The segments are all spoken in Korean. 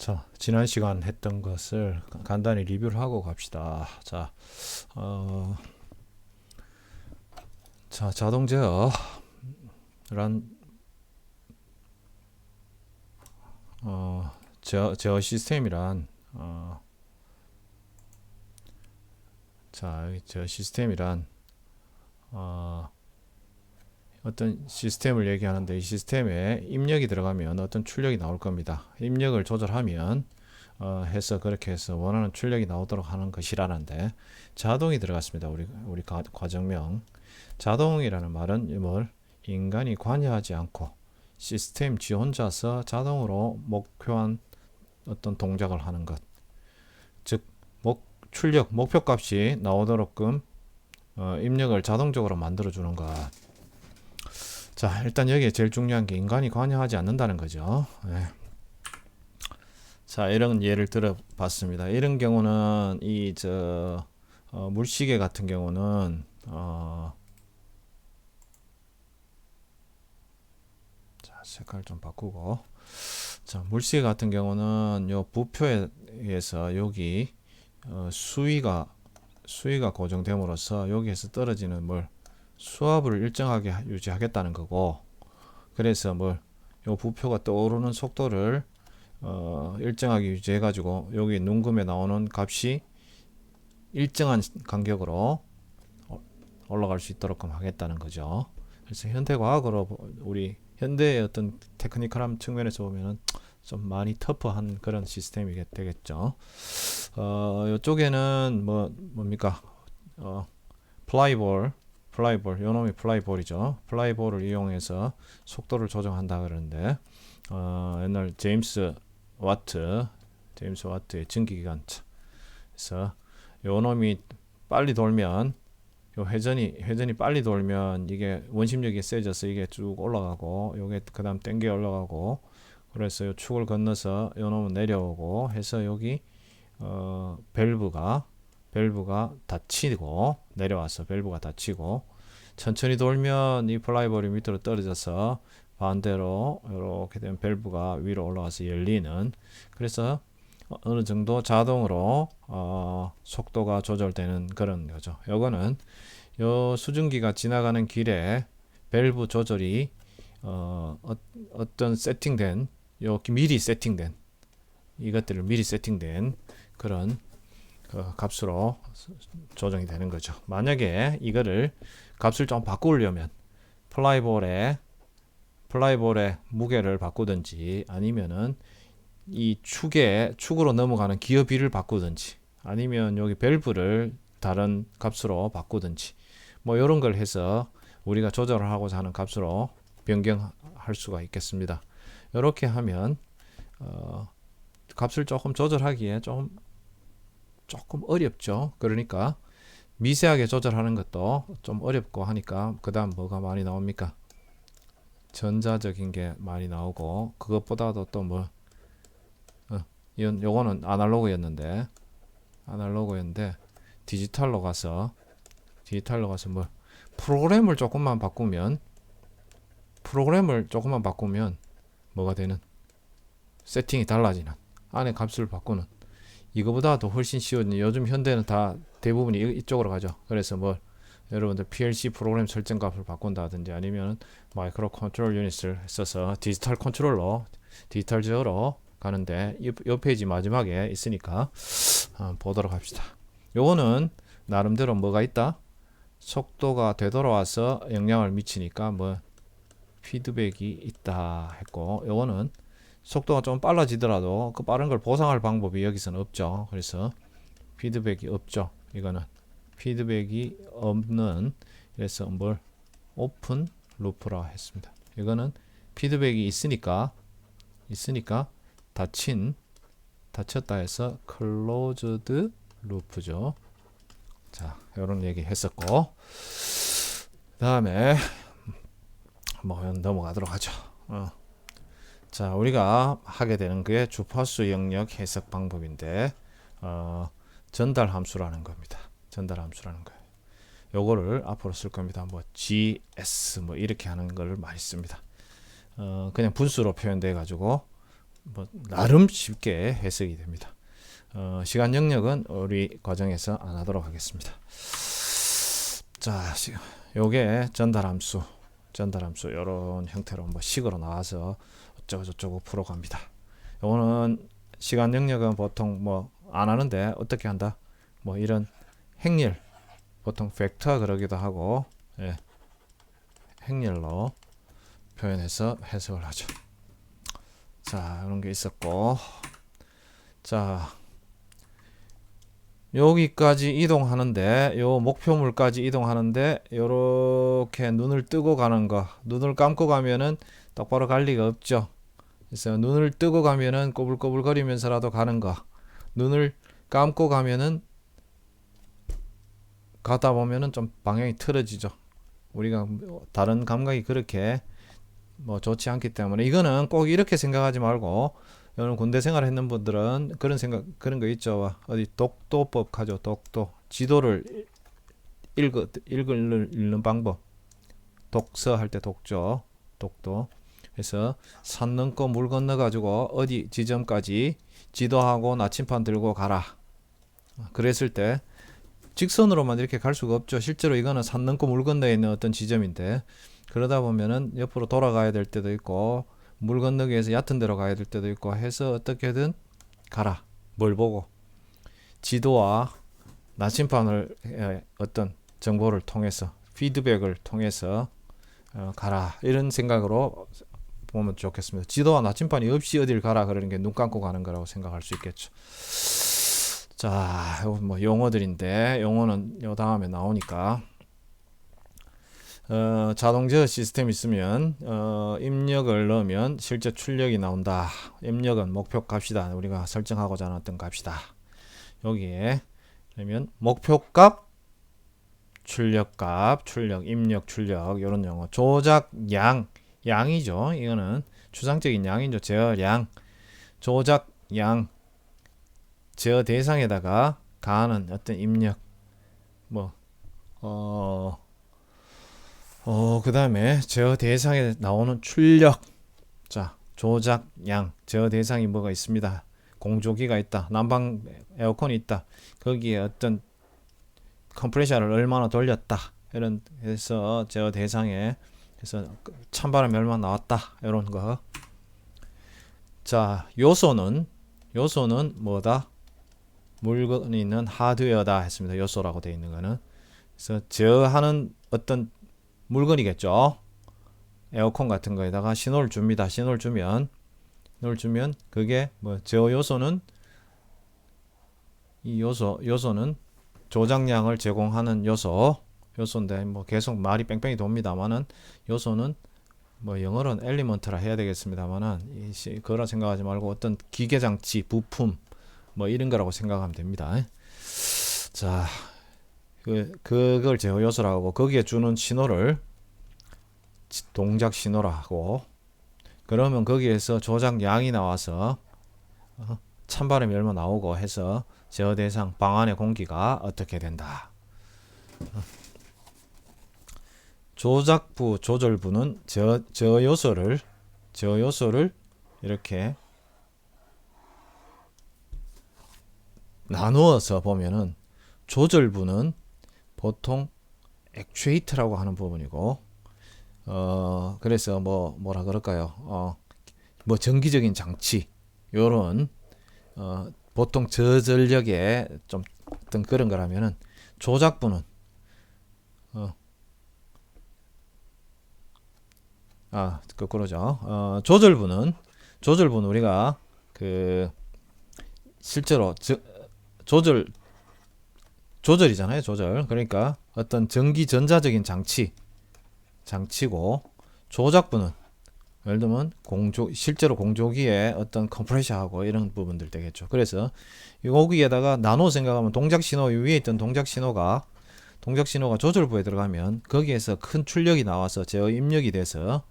자, 지난 시간 했던 것을 간단히 리뷰를 하고 갑시다. 자, 어, 자동 제어란 제어 시스템이란 제어 시스템이란 어, 어떤 시스템을 얘기하는데, 이 시스템에 입력이 들어가면 어떤 출력이 나올 겁니다. 입력을 조절하면 해서 그렇게 해서 원하는 출력이 나오도록 하는 것이라는데, 자동이 들어갔습니다. 우리 과정명. 자동이라는 말은 뭘 인간이 관여하지 않고 시스템 지 혼자서 자동으로 목표한 어떤 동작을 하는 것, 즉 출력 목표값이 나오도록끔 입력을 자동적으로 만들어 주는 것. 자, 일단 여기에 제일 중요한 게 인간이 관여하지 않는다는 거죠. 네. 자, 이런 예를 들어봤습니다. 이런 경우는 물시계 같은 경우는 자, 색깔 좀 바꾸고, 자, 물시계 같은 경우는 요 부표에 의해서 여기 수위가 고정됨으로써 여기에서 떨어지는 수압을 일정하게 유지하겠다는 거고, 그래서 요 부표가 떠오르는 속도를 일정하게 유지해 가지고 여기 눈금에 나오는 값이 일정한 간격으로 올라갈 수 있도록 하겠다는 거죠. 그래서 현대과학으로 우리 현대의 어떤 테크니컬한 측면에서 보면은 좀 많이 터프한 그런 시스템이 되겠죠. 이쪽에는 뭡니까? 플라이볼, 요놈이 플라이볼이죠. 플라이볼을 이용해서 속도를 조정한다 그러는데, 옛날 제임스 와트의 증기기관차. 그래서 요놈이 빨리 돌면, 요 회전이 빨리 돌면 이게 원심력이 세져서 이게 쭉 올라가고, 요게 그다음 땡겨 올라가고, 그래서 요 축을 건너서 요놈은 내려오고 해서 여기 밸브가 닫히고, 내려와서 밸브가 닫히고, 천천히 돌면 이 플라이볼이 밑으로 떨어져서 반대로 이렇게 되면 밸브가 위로 올라와서 열리는, 그래서 어느 정도 자동으로 속도가 조절되는 그런 거죠. 요거는 요 수증기가 지나가는 길에 밸브 조절이 어떤 세팅된, 이것들을 미리 세팅된 그런 값으로 조정이 되는 거죠. 만약에 이거를 값을 좀 바꾸려면 플라이볼의 무게를 바꾸든지, 아니면은 이 축으로 넘어가는 기어비를 바꾸든지, 아니면 여기 밸브를 다른 값으로 바꾸든지, 이런 걸 해서 우리가 조절을 하고자 하는 값으로 변경할 수가 있겠습니다. 이렇게 하면 값을 조금 조절하기에 조금 어렵죠. 그러니까 미세하게 조절하는 것도 좀 어렵고 하니까, 그 다음 뭐가 많이 나옵니까? 전자적인 게 많이 나오고, 그것보다도 또 요거는 아날로그였는데 디지털로 가서 프로그램을 조금만 바꾸면 뭐가 되는, 세팅이 달라지는, 안에 값을 바꾸는, 이거보다도 훨씬 쉬운, 요즘 현대는 다 대부분이 이쪽으로 가죠. 그래서 여러분들 PLC 프로그램 설정 값을 바꾼다든지, 아니면 마이크로 컨트롤 유닛을 써서 디지털 제어로 가는데, 이 페이지 마지막에 있으니까 보도록 합시다. 요거는 나름대로 뭐가 있다? 속도가 되돌아와서 영향을 미치니까 피드백이 있다 했고, 요거는 속도가 좀 빨라지더라도 그 빠른 걸 보상할 방법이 여기서는 없죠. 그래서 피드백이 없죠. 이거는 피드백이 없는, 그래서 오픈 루프라 했습니다. 이거는 피드백이 있으니까 닫혔다 해서 클로즈드 루프죠. 자, 이런 얘기 했었고, 다음에 넘어가도록 하죠. 자, 우리가 하게 되는 게 주파수 영역 해석 방법인데, 전달 함수라는 겁니다. 거예요. 요거를 앞으로 쓸 겁니다. GS 이렇게 하는 걸 많이 씁니다. 그냥 분수로 표현돼 가지고 뭐 나름 쉽게 해석이 됩니다. 시간 영역은 우리 과정에서 안 하도록 하겠습니다. 자, 요게 전달함수 이런 형태로 뭐 식으로 나와서 어쩌고저쩌고 풀어갑니다. 요거는 시간 영역은 보통 뭐 안 하는데 어떻게 한다? 뭐 이런 행렬, 보통 벡터 그러기도 하고, 예, 행렬로 표현해서 해석을 하죠. 자, 이런 게 있었고, 자, 여기까지 이동하는데, 요 목표물까지 이동하는데, 요렇게 눈을 뜨고 가는 거, 눈을 감고 가면은 똑바로 갈 리가 없죠. 그래서 눈을 뜨고 가면은 꼬불꼬불거리면서라도 가는 거, 눈을 감고 가면은 가다 보면은 좀 방향이 틀어지죠. 우리가 다른 감각이 그렇게 뭐 좋지 않기 때문에 이거는 꼭 이렇게 생각하지 말고, 여러분 군대 생활 했는 분들은 그런 거 있죠. 어디 독도법 하죠. 독도 지도를 읽는 방법, 독서 할 때 독도. 그래서 산 넘고 물 건너 가지고 어디 지점까지 지도하고 나침판 들고 가라. 그랬을 때 직선으로만 이렇게 갈 수가 없죠. 실제로 이거는 산 넘고 물 건너에 있는 어떤 지점인데, 그러다 보면은 옆으로 돌아가야 될 때도 있고 물 건너기 위해서 얕은 데로 가야 될 때도 있고 해서 어떻게든 가라. 뭘 보고? 지도와 나침판을 어떤 정보를 통해서, 피드백을 통해서 가라. 이런 생각으로 보면 좋겠습니다. 지도와 나침판이 없이 어딜 가라 그러는 게 눈 감고 가는 거라고 생각할 수 있겠죠. 자, 뭐 용어들인데, 용어는 요 다음에 나오니까, 자동 제어 시스템 있으면 입력을 넣으면 실제 출력이 나온다. 입력은 목표 값이다. 우리가 설정하고자 하는 어떤 값이다. 여기에 그러면 목표값, 출력값, 입력, 출력, 이런 용어. 조작 양이죠. 이거는 추상적인 양이죠. 제어량, 조작 양, 제어 대상에다가 가하는 어떤 입력, 그 다음에 제어 대상에 나오는 출력. 자, 조작 양, 제어 대상이 뭐가 있습니다. 공조기가 있다. 난방 에어컨이 있다. 거기에 어떤 컴프레셔를 얼마나 돌렸다. 이런 해서 제어 대상에 해서 찬바람이 얼마나 나왔다. 이런 거. 자, 요소는 뭐다? 물건이 있는 하드웨어다 했습니다. 요소라고 되어 있는 거는. 그래서 제어하는 어떤 물건이겠죠. 에어컨 같은 거에다가 신호를 줍니다. 신호를 주면 그게 뭐 제어 요소는, 이 요소는 조작량을 제공하는 요소인데 뭐 계속 말이 뺑뺑이 돕니다만은, 요소는 뭐 영어로는 엘리먼트라 해야 되겠습니다만은 그거라 생각하지 말고 어떤 기계 장치, 부품 뭐 이런 거라고 생각하면 됩니다. 자, 그걸 제어 요소라고 하고, 거기에 주는 신호를 동작 신호라고. 그러면 거기에서 조작량이 나와서 찬바람이 얼마 나오고 해서 제어 대상 방 안의 공기가 어떻게 된다. 조작부, 조절부는 제어 요소를 이렇게 나누어서 보면은, 조절부는 보통 액추에이터라고 하는 부분이고, 그래서 뭐라 그럴까요? 뭐 전기적인 장치, 요런 보통 저전력에 좀 어떤 그런 거라면은, 조작부는 거꾸로죠. 조절부는 우리가 그 실제로 조절이잖아요. 조절. 그러니까 어떤 전기 전자적인 장치고, 조작부는 예를 들면 실제로 공조기에 어떤 컴프레셔하고 이런 부분들 되겠죠. 그래서 여기에다가 나눠 생각하면, 동작 신호 위에 있던 동작 신호가 조절부에 들어가면 거기에서 큰 출력이 나와서 제어 입력이 돼서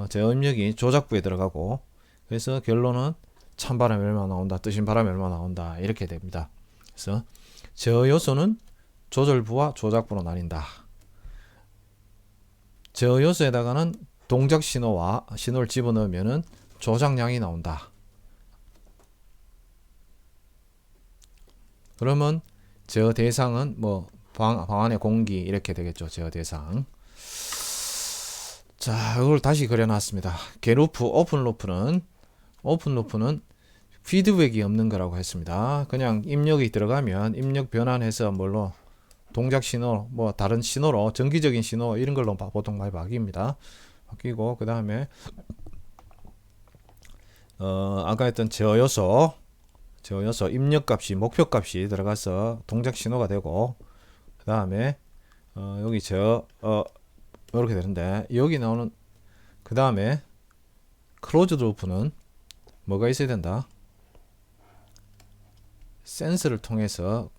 제어 입력이 조작부에 들어가고, 그래서 결론은 찬바람이 얼마 나온다, 뜨신 바람이 얼마 나온다, 이렇게 됩니다. 그래서 제어 요소는 조절부와 조작부로 나뉜다. 제어 요소에다가는 동작 신호와 신호를 집어넣으면은 조작량이 나온다. 그러면 저 대상은 뭐 방 안의 공기 이렇게 되겠죠. 저 대상. 자, 이걸 다시 그려놨습니다. 개루프, 오픈루프는 피드백이 없는 거라고 했습니다. 그냥 입력이 들어가면 입력 변환해서 뭘로 동작 신호, 뭐 다른 신호로 정기적인 신호 이런 걸로 보통 많이 바뀝니다. 바뀌고 그 다음에 아까 했던 제어 요소 입력값이 목표값이 들어가서 동작 신호가 되고 그 다음에 여기 이렇게 되는데 여기 나오는 그 다음에 클로즈드 루프는 뭐가 있어야 된다. 센서를 통해서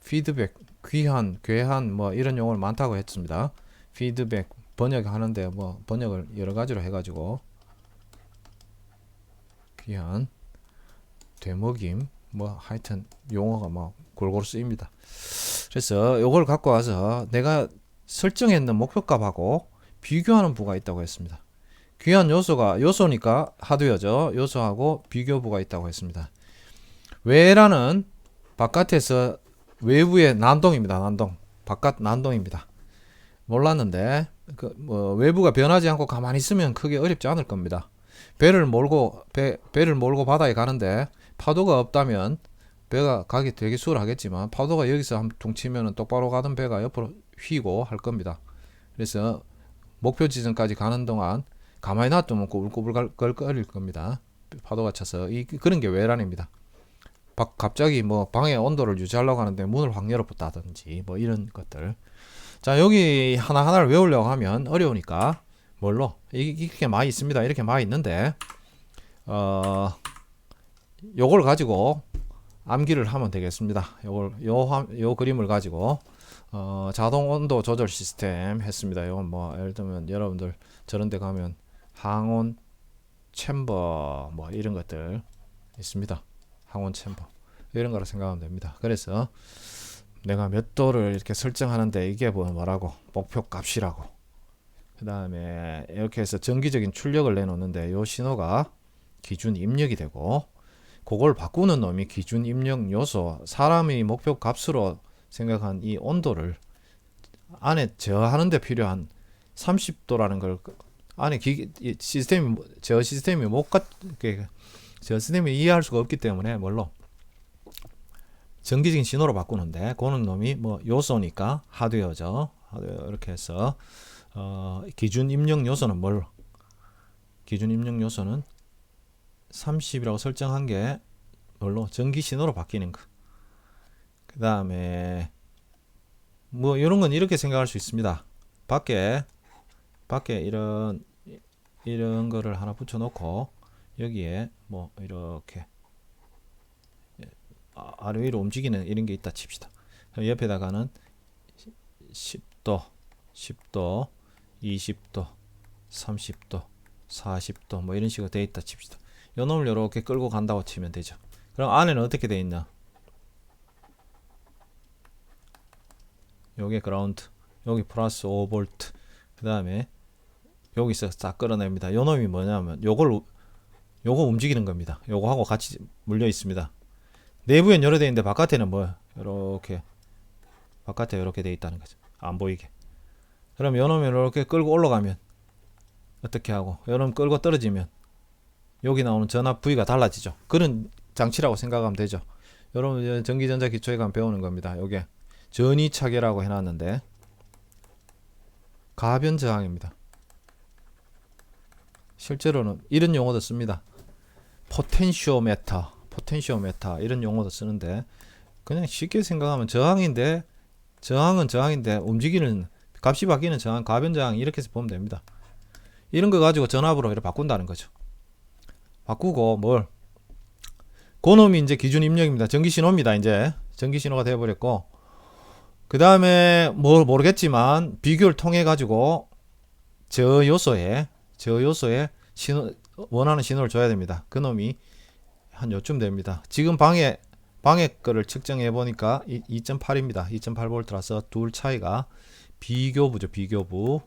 피드백, 괴한 뭐 이런 용어를 많다고 했습니다. 피드백 번역하는데 뭐 번역을 여러 가지로 해가지고 귀한 되먹임 뭐 하여튼 용어가 막 골고루 쓰입니다. 그래서 요걸 갖고 와서 내가 설정했는 목표값하고 비교하는 부가 있다고 했습니다. 귀한 요소니까 하드웨어죠. 요소하고 비교부가 있다고 했습니다. 외라는 바깥에서 외부의 난동입니다. 바깥 난동입니다. 몰랐는데 외부가 변하지 않고 가만히 있으면 크게 어렵지 않을 겁니다. 배를 몰고 바다에 가는데 파도가 없다면 배가 가기 되게 수월하겠지만 파도가 여기서 한 통 치면 똑바로 가던 배가 옆으로 휘고 할 겁니다. 그래서 목표 지점까지 가는 동안 가만히 놔두면 꾸불꾸불거릴 겁니다. 파도가 차서 그런 게 외란입니다. 갑자기 뭐 방의 온도를 유지하려고 하는데 문을 확 열어붙다든지 뭐 이런 것들. 자, 여기 하나하나를 외우려고 하면 어려우니까 뭘로 이렇게 많이 있습니다. 이렇게 많이 있는데 요걸 가지고 암기를 하면 되겠습니다. 요 그림을 가지고 자동 온도 조절 시스템 했습니다. 이건 뭐 예를 들면 여러분들 저런 데 가면 항온 챔버 뭐 이런 것들 있습니다. 항온 챔버 이런 거라 생각하면 됩니다. 그래서 내가 몇 도를 이렇게 설정하는데 이게 뭐라고 목표 값이라고 그 다음에 이렇게 해서 정기적인 출력을 내놓는데 요 신호가 기준 입력이 되고 그걸 바꾸는 놈이 기준 입력 요소 사람이 목표 값으로 생각한 이 온도를 안에 제어하는 데 필요한 30도라는 걸 안에 제어 시스템이 제어 시스템이 이해할 수가 없기 때문에 뭘로 정기적인 신호로 바꾸는데 그는 놈이 뭐 요소니까 하드웨어죠. 하드웨어 이렇게 해서 기준 입력 요소는 기준 입력 요소는 30이라고 설정한 게 뭘로 전기 신호로 바뀌는 거. 그 다음에 뭐 이런 건 이렇게 생각할 수 있습니다. 밖에 이런 거를 하나 붙여놓고 여기에 뭐 이렇게 아래 위로 움직이는 이런 게 있다 칩시다. 옆에다가는 10도, 20도, 30도, 40도 뭐 이런 식으로 돼 있다 칩시다. 요 놈을 이렇게 끌고 간다고 치면 되죠. 그럼 안에는 어떻게 돼 있나? 요게 그라운드, 여기 플러스 5V, 그 다음에 여기서 싹 끌어냅니다. 요 놈이 뭐냐면 요거 움직이는 겁니다. 요거하고 같이 물려 있습니다. 내부엔 이렇게 돼 있는데 바깥에는 이렇게 바깥에 이렇게 돼 있다는 거죠. 안 보이게. 그럼 요 놈을 이렇게 끌고 올라가면 어떻게 하고 요 놈 끌고 떨어지면 여기 나오는 전압 부위가 달라지죠. 그런 장치라고 생각하면 되죠. 여러분 전기전자 기초에 가면 배우는 겁니다. 요게 전위차계라고 해놨는데 가변 저항입니다. 실제로는 이런 용어도 씁니다. 포텐시오메터 이런 용어도 쓰는데 그냥 쉽게 생각하면 저항은 저항인데 움직이는 값이 바뀌는 저항, 가변 저항 이렇게 해서 보면 됩니다. 이런 거 가지고 전압으로 이렇게 바꾼다는 거죠. 바꾸고 그놈이 이제 기준 입력입니다. 전기 신호입니다. 이제 전기 신호가 되어버렸고 그 다음에 모르겠지만 비교를 통해 가지고 저 요소에 원하는 신호를 줘야 됩니다. 그놈이 한 요쯤 됩니다. 지금 방해 거를 측정해 보니까 2.8입니다. 2.8V라서 둘 차이가 비교부죠. 비교부.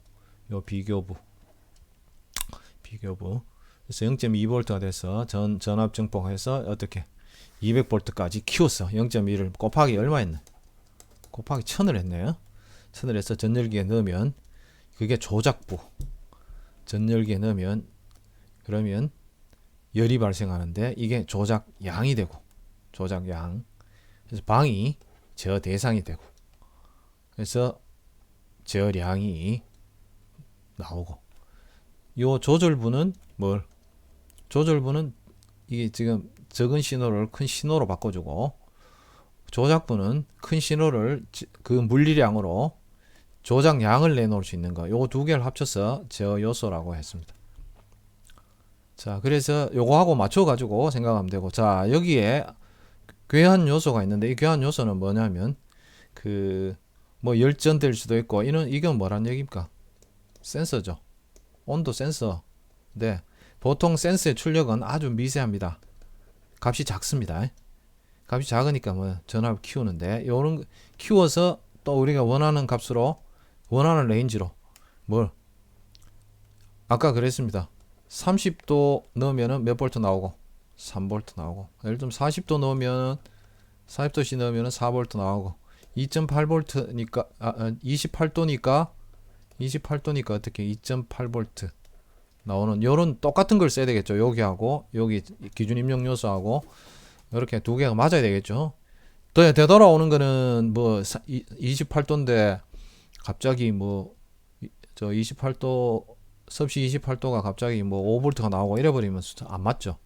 그래서 0.2V가 돼서 전압 증폭해서 어떻게 200V까지 키웠어. 0.1을 곱하기 얼마 했네? 곱하기 1000을 했네요. 1000을 해서 전열기에 넣으면 그게 조작부. 전열기에 넣으면 그러면 열이 발생하는데 이게 조작양이 되고 조작양. 그래서 방이 저 대상이 되고 그래서 저량이 나오고 요 조절부는 뭘? 조절부는 이게 지금 적은 신호를 큰 신호로 바꿔주고 조작부는 큰 신호를 그 물리량으로 조작량을 내놓을 수 있는 거. 요거 두 개를 합쳐서 저 요소라고 했습니다. 자, 그래서 요거하고 맞춰 가지고 생각하면 되고 자, 여기에 괴한 요소가 있는데 이 괴한 요소는 뭐냐면 그 뭐 열전될 수도 있고 이건 뭐란 얘기입니까? 센서죠. 온도 센서. 네. 보통 센서의 출력은 아주 미세합니다. 값이 작습니다. 값이 작으니까 뭐 전압을 키우는데 요런 키워서 또 우리가 원하는 값으로 원하는 레인지로 뭘 아까 그랬습니다. 30도 넣으면은 몇 볼트 나오고 3볼트 나오고 예를 들면 40도 넣으면 40도씨 넣으면은 4볼트 나오고 2.8볼트니까 28도니까 어떻게 2.8볼트 나오는 요런 똑같은 걸 써야 되겠죠. 여기하고 여기 기준 입력 요소하고 이렇게 두 개가 맞아야 되겠죠. 되돌아오는 거는 뭐 28도인데 갑자기 뭐 저 28도 섭씨 28도가 갑자기 뭐 5볼트가 나오고 이래버리면 안 맞죠.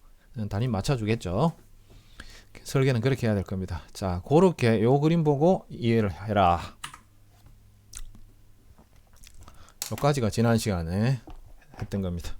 단위 맞춰주겠죠. 설계는 그렇게 해야 될 겁니다. 자, 그렇게 요 그림 보고 이해를 해라. 요까지가 지난 시간에 했던 겁니다.